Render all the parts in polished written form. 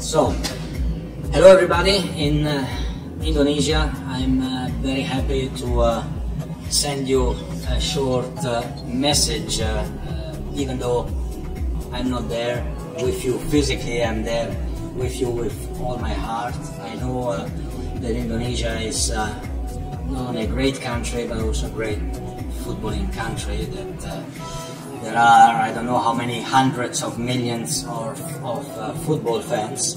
So, hello everybody in Indonesia. I'm very happy to send you a short message, even though I'm not there with you physically. I'm there with you with all my heart. I know that Indonesia is not only a great country but also a great footballing country, that there are, I don't know how many hundreds of millions of football fans.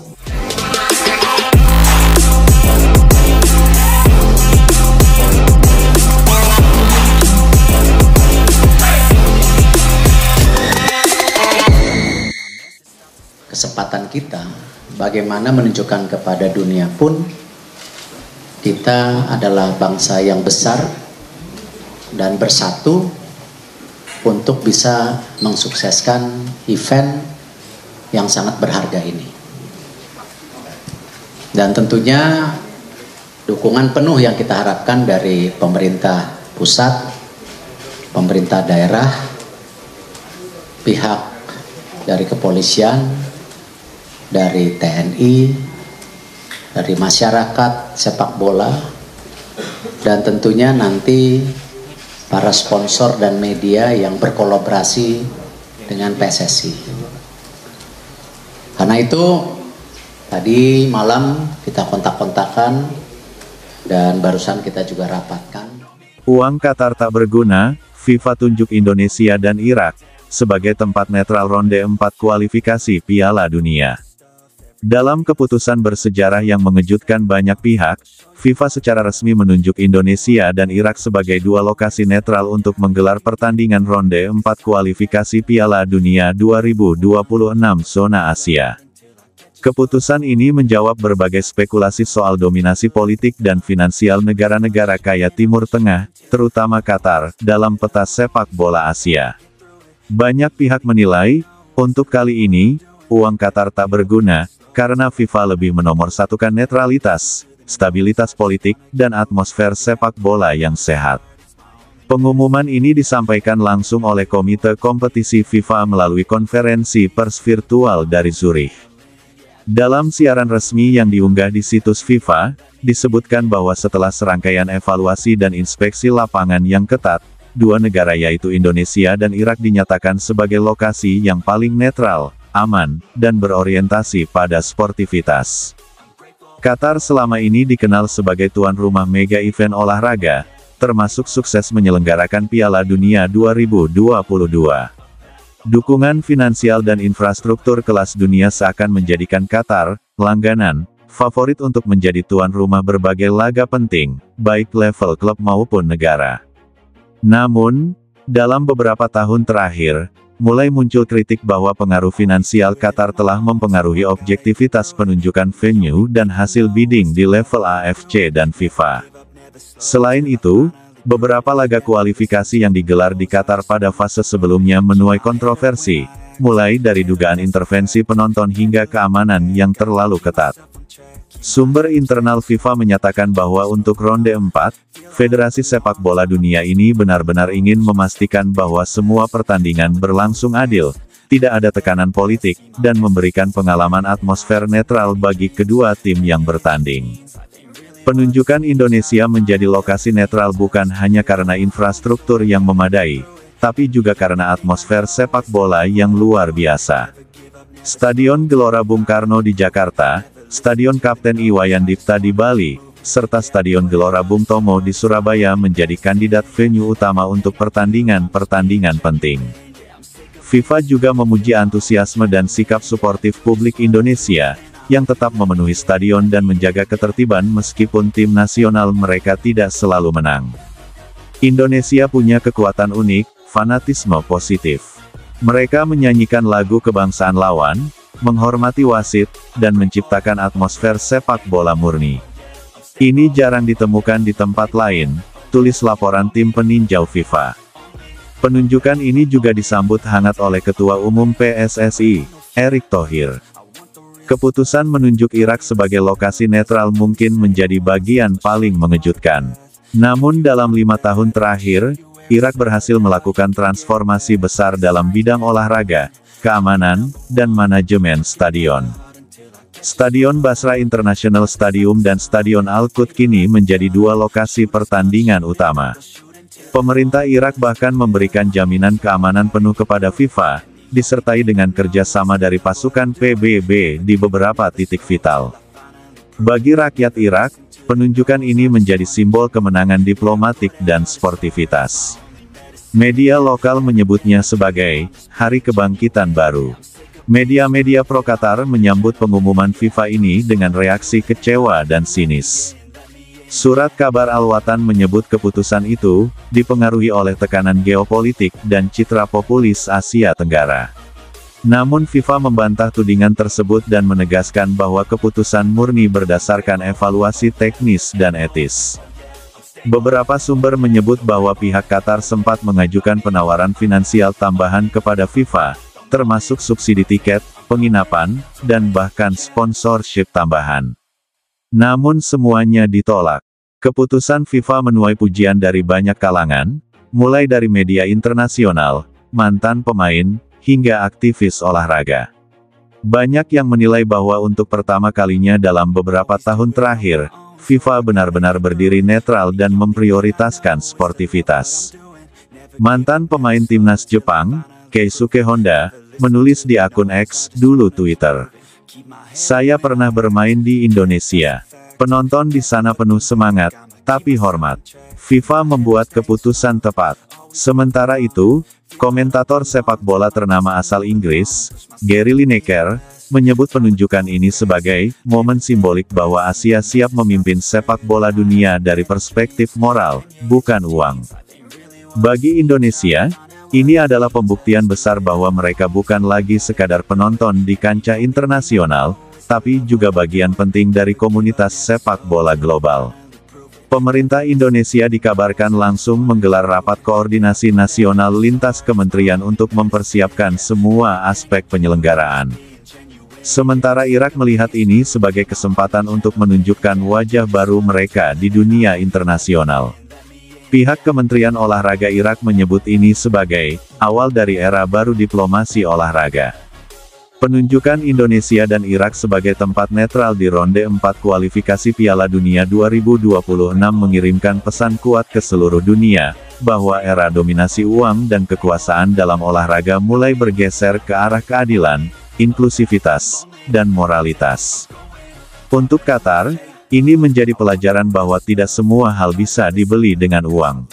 Kesempatan kita bagaimana menunjukkan kepada dunia pun kita adalah bangsa yang besar dan bersatu untuk bisa mensukseskan event yang sangat berharga ini. Dan tentunya dukungan penuh yang kita harapkan dari pemerintah pusat, pemerintah daerah, pihak dari kepolisian, dari TNI, dari masyarakat sepak bola, dan tentunya nanti para sponsor dan media yang berkolaborasi dengan PSSI. Karena itu tadi malam kita kontak-kontakan dan barusan kita juga rapatkan. Uang Qatar tak berguna, FIFA tunjuk Indonesia dan Irak sebagai tempat netral ronde 4 kualifikasi Piala Dunia. Dalam keputusan bersejarah yang mengejutkan banyak pihak, FIFA secara resmi menunjuk Indonesia dan Irak sebagai dua lokasi netral untuk menggelar pertandingan ronde 4 kualifikasi Piala Dunia 2026 zona Asia. Keputusan ini menjawab berbagai spekulasi soal dominasi politik dan finansial negara-negara kaya Timur Tengah, terutama Qatar, dalam peta sepak bola Asia. Banyak pihak menilai, untuk kali ini, uang Qatar tak berguna, karena FIFA lebih menomorsatukan netralitas, stabilitas politik, dan atmosfer sepak bola yang sehat. Pengumuman ini disampaikan langsung oleh Komite Kompetisi FIFA melalui konferensi pers virtual dari Zurich. Dalam siaran resmi yang diunggah di situs FIFA, disebutkan bahwa setelah serangkaian evaluasi dan inspeksi lapangan yang ketat, dua negara yaitu Indonesia dan Irak dinyatakan sebagai lokasi yang paling netral, aman, dan berorientasi pada sportivitas. Qatar selama ini dikenal sebagai tuan rumah mega event olahraga, termasuk sukses menyelenggarakan Piala Dunia 2022. Dukungan finansial dan infrastruktur kelas dunia seakan menjadikan Qatar, langganan, favorit untuk menjadi tuan rumah berbagai laga penting, baik level klub maupun negara. Namun, dalam beberapa tahun terakhir, mulai muncul kritik bahwa pengaruh finansial Qatar telah mempengaruhi objektivitas penunjukan venue dan hasil bidding di level AFC dan FIFA. Selain itu, beberapa laga kualifikasi yang digelar di Qatar pada fase sebelumnya menuai kontroversi, mulai dari dugaan intervensi penonton hingga keamanan yang terlalu ketat. Sumber internal FIFA menyatakan bahwa untuk ronde 4, Federasi Sepak Bola Dunia ini benar-benar ingin memastikan bahwa semua pertandingan berlangsung adil, tidak ada tekanan politik, dan memberikan pengalaman atmosfer netral bagi kedua tim yang bertanding. Penunjukan Indonesia menjadi lokasi netral bukan hanya karena infrastruktur yang memadai, tapi juga karena atmosfer sepak bola yang luar biasa. Stadion Gelora Bung Karno di Jakarta, Stadion Kapten Iwayan Dipta di Bali, serta Stadion Gelora Bung Tomo di Surabaya menjadi kandidat venue utama untuk pertandingan-pertandingan penting. FIFA juga memuji antusiasme dan sikap suportif publik Indonesia, yang tetap memenuhi stadion dan menjaga ketertiban meskipun tim nasional mereka tidak selalu menang. Indonesia punya kekuatan unik, fanatisme positif. Mereka menyanyikan lagu kebangsaan lawan, menghormati wasit, dan menciptakan atmosfer sepak bola murni. Ini jarang ditemukan di tempat lain, tulis laporan tim peninjau FIFA. Penunjukan ini juga disambut hangat oleh Ketua Umum PSSI, Erick Thohir. Keputusan menunjuk Irak sebagai lokasi netral mungkin menjadi bagian paling mengejutkan. Namun dalam 5 tahun terakhir, Irak berhasil melakukan transformasi besar dalam bidang olahraga, keamanan, dan manajemen stadion. Stadion Basra International Stadium dan Stadion Al-Quds kini menjadi dua lokasi pertandingan utama. Pemerintah Irak bahkan memberikan jaminan keamanan penuh kepada FIFA, disertai dengan kerjasama dari pasukan PBB di beberapa titik vital. Bagi rakyat Irak, penunjukan ini menjadi simbol kemenangan diplomatik dan sportivitas. Media lokal menyebutnya sebagai Hari Kebangkitan Baru. Media-media pro-Qatar menyambut pengumuman FIFA ini dengan reaksi kecewa dan sinis. Surat kabar Al-Watan menyebut keputusan itu dipengaruhi oleh tekanan geopolitik dan citra populis Asia Tenggara. Namun FIFA membantah tudingan tersebut dan menegaskan bahwa keputusan murni berdasarkan evaluasi teknis dan etis. Beberapa sumber menyebut bahwa pihak Qatar sempat mengajukan penawaran finansial tambahan kepada FIFA, termasuk subsidi tiket, penginapan, dan bahkan sponsorship tambahan. Namun semuanya ditolak. Keputusan FIFA menuai pujian dari banyak kalangan, mulai dari media internasional, mantan pemain, hingga aktivis olahraga. Banyak yang menilai bahwa untuk pertama kalinya dalam beberapa tahun terakhir, FIFA benar-benar berdiri netral dan memprioritaskan sportivitas. Mantan pemain timnas Jepang, Keisuke Honda, menulis di akun X, dulu Twitter. "Saya pernah bermain di Indonesia. Penonton di sana penuh semangat, tapi hormat. FIFA membuat keputusan tepat." Sementara itu, komentator sepak bola ternama asal Inggris, Gary Lineker, menyebut penunjukan ini sebagai momen simbolik bahwa Asia siap memimpin sepak bola dunia dari perspektif moral, bukan uang. Bagi Indonesia, ini adalah pembuktian besar bahwa mereka bukan lagi sekadar penonton di kancah internasional, tapi juga bagian penting dari komunitas sepak bola global. Pemerintah Indonesia dikabarkan langsung menggelar rapat koordinasi nasional lintas kementerian untuk mempersiapkan semua aspek penyelenggaraan. Sementara Irak melihat ini sebagai kesempatan untuk menunjukkan wajah baru mereka di dunia internasional. Pihak Kementerian Olahraga Irak menyebut ini sebagai awal dari era baru diplomasi olahraga. Penunjukan Indonesia dan Irak sebagai tempat netral di ronde 4 kualifikasi Piala Dunia 2026 mengirimkan pesan kuat ke seluruh dunia, bahwa era dominasi uang dan kekuasaan dalam olahraga mulai bergeser ke arah keadilan, inklusivitas, dan moralitas. Untuk Qatar, ini menjadi pelajaran bahwa tidak semua hal bisa dibeli dengan uang.